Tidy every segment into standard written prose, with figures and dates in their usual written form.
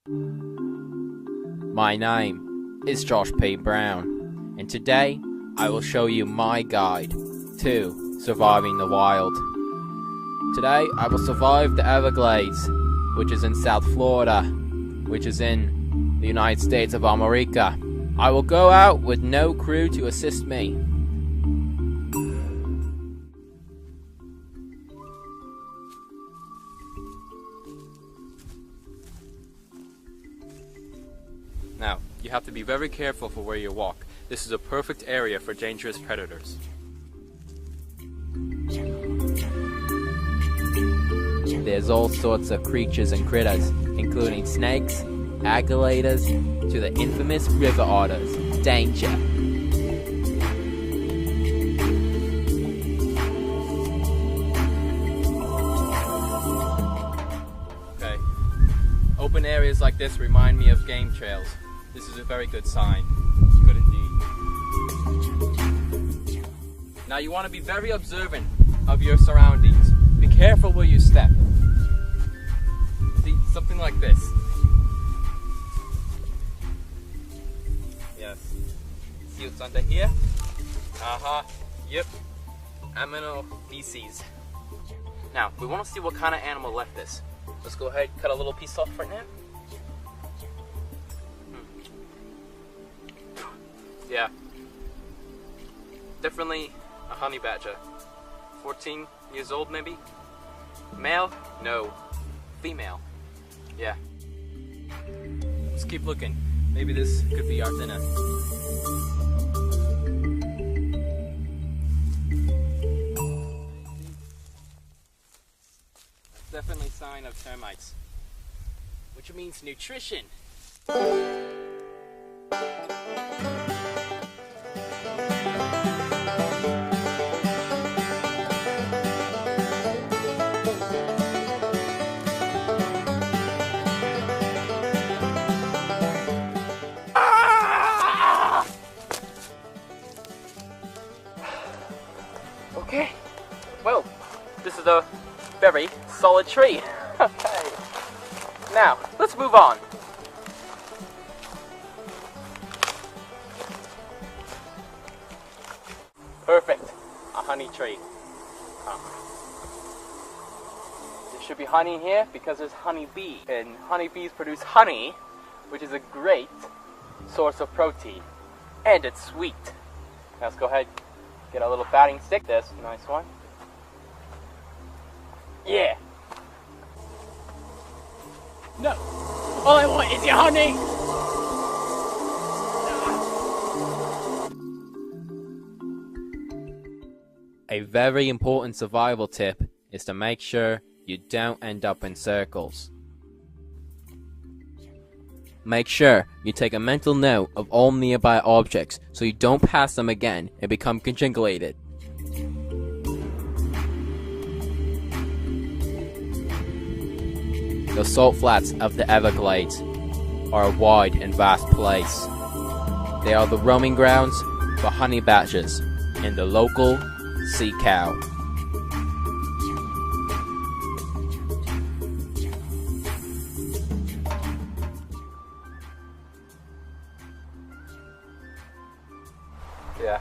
My name is Josh P. Brown, and today I will show you my guide to surviving the wild. Today I will survive the Everglades, which is in South Florida, which is in the United States of America. I will go out with no crew to assist me. Now, you have to be very careful for where you walk. This is a perfect area for dangerous predators. There's all sorts of creatures and critters, including snakes, alligators, to the infamous river otters. Danger! Okay. Open areas like this remind me of game trails. This is a very good sign. Good indeed. Now you want to be very observant of your surroundings. Be careful where you step. See, something like this. Yes. See what's under here? Yep. Aminal feces. Now, we want to see what kind of animal left this. Let's go ahead and cut a little piece off right now. Yeah. Definitely a honey badger. 14 years old maybe? Male? No. Female. Yeah. Let's keep looking. Maybe this could be our dinner. Definitely a sign of termites. Which means nutrition. Okay, well, this is a very solid tree. Okay, now let's move on. Perfect, a honey tree. There should be honey here because there's honeybee, and honeybees produce honey, which is a great source of protein, and it's sweet. Now let's go ahead. Get a little batting stick, this nice one. Yeah. No. All I want is your honey. A very important survival tip is to make sure you don't end up in circles. Make sure you take a mental note of all nearby objects so you don't pass them again and become conjugulated. The salt flats of the Everglades are a wide and vast place. They are the roaming grounds for honey badgers and the local sea cow. Yeah,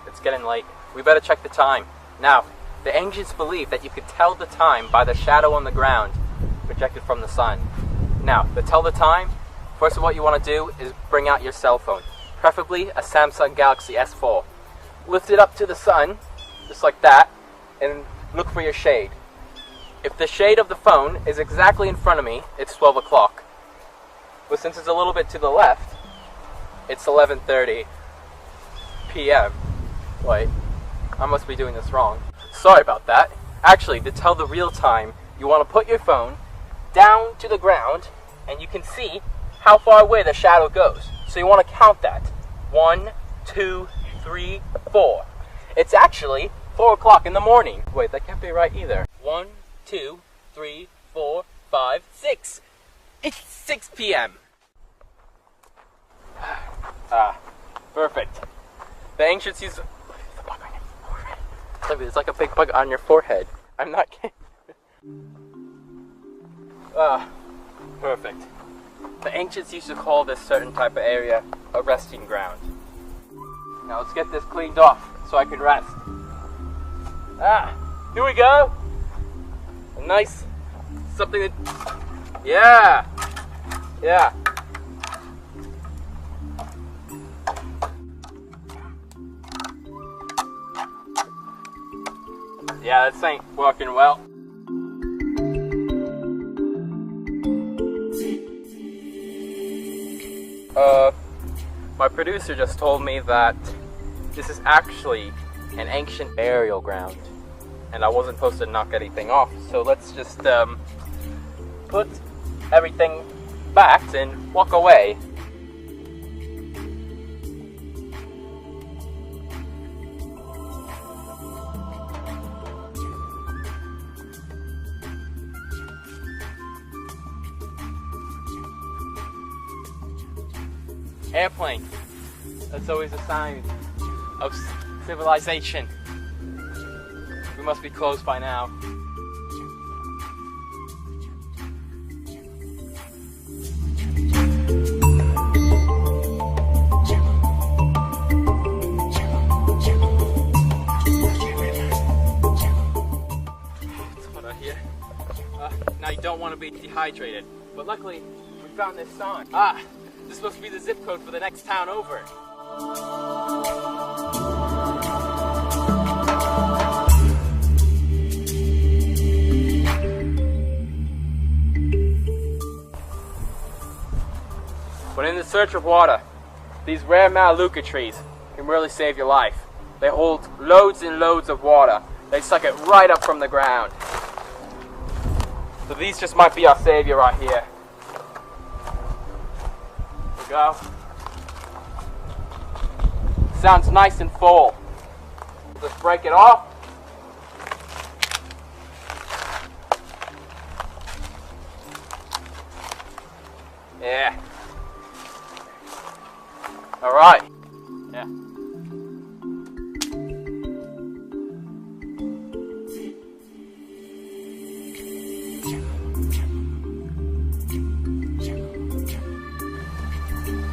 it's getting late. We better check the time. Now, the ancients believed that you could tell the time by the shadow on the ground projected from the sun. Now, to tell the time, first of all what you want to do is bring out your cell phone, preferably a Samsung Galaxy S4. Lift it up to the sun, just like that, and look for your shade. If the shade of the phone is exactly in front of me, it's 12 o'clock. But since it's a little bit to the left, it's 11:30 p.m. Wait, I must be doing this wrong. Sorry about that. Actually, to tell the real time, you want to put your phone down to the ground, and you can see how far away the shadow goes. So you want to count that. 1, 2, 3, 4. It's actually 4 o'clock in the morning. Wait, that can't be right either. 1, 2, 3, 4, 5, 6. It's 6 p.m. Perfect. The ancients used... It's like a big bug on your forehead. I'm not kidding. Perfect. The ancients used to call this certain type of area a resting ground. Now let's get this cleaned off so I can rest. Here we go. A nice something that, yeah. Yeah, this ain't working well. My producer just told me that this is actually an ancient burial ground, and I wasn't supposed to knock anything off, so let's just put everything back and walk away. Airplane. That's always a sign of civilization. We must be close by now. It's hot out here. Now you don't want to be dehydrated, but luckily we found this sign. This is supposed to be the zip code for the next town over. When in the search of water, these rare Melaleuca trees can really save your life. They hold loads and loads of water. They suck it right up from the ground. So these just might be our savior right here. Go. Sounds nice and full. Let's break it off. Yeah. All right. Yeah.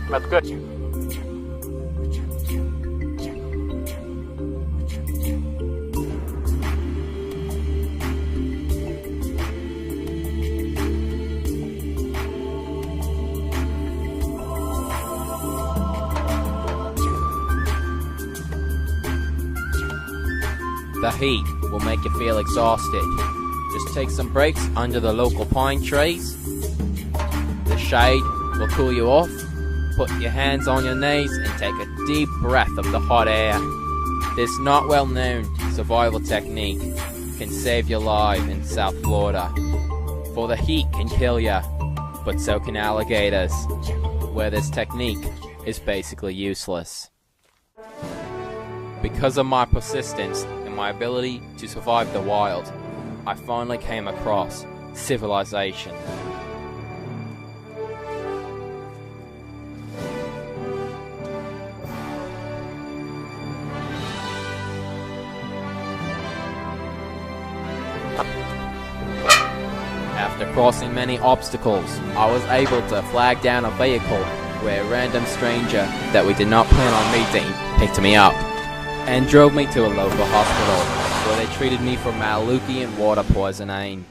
That's good. The heat will make you feel exhausted. Just take some breaks under the local pine trees. The shade will cool you off. Put your hands on your knees and take a deep breath of the hot air. This not well known survival technique can save your life in South Florida. For the heat can kill ya, but so can alligators, where this technique is basically useless. Because of my persistence and my ability to survive the wild, I finally came across civilization. After crossing many obstacles, I was able to flag down a vehicle where a random stranger that we did not plan on meeting picked me up and drove me to a local hospital where they treated me for Melaleuca and water poisoning.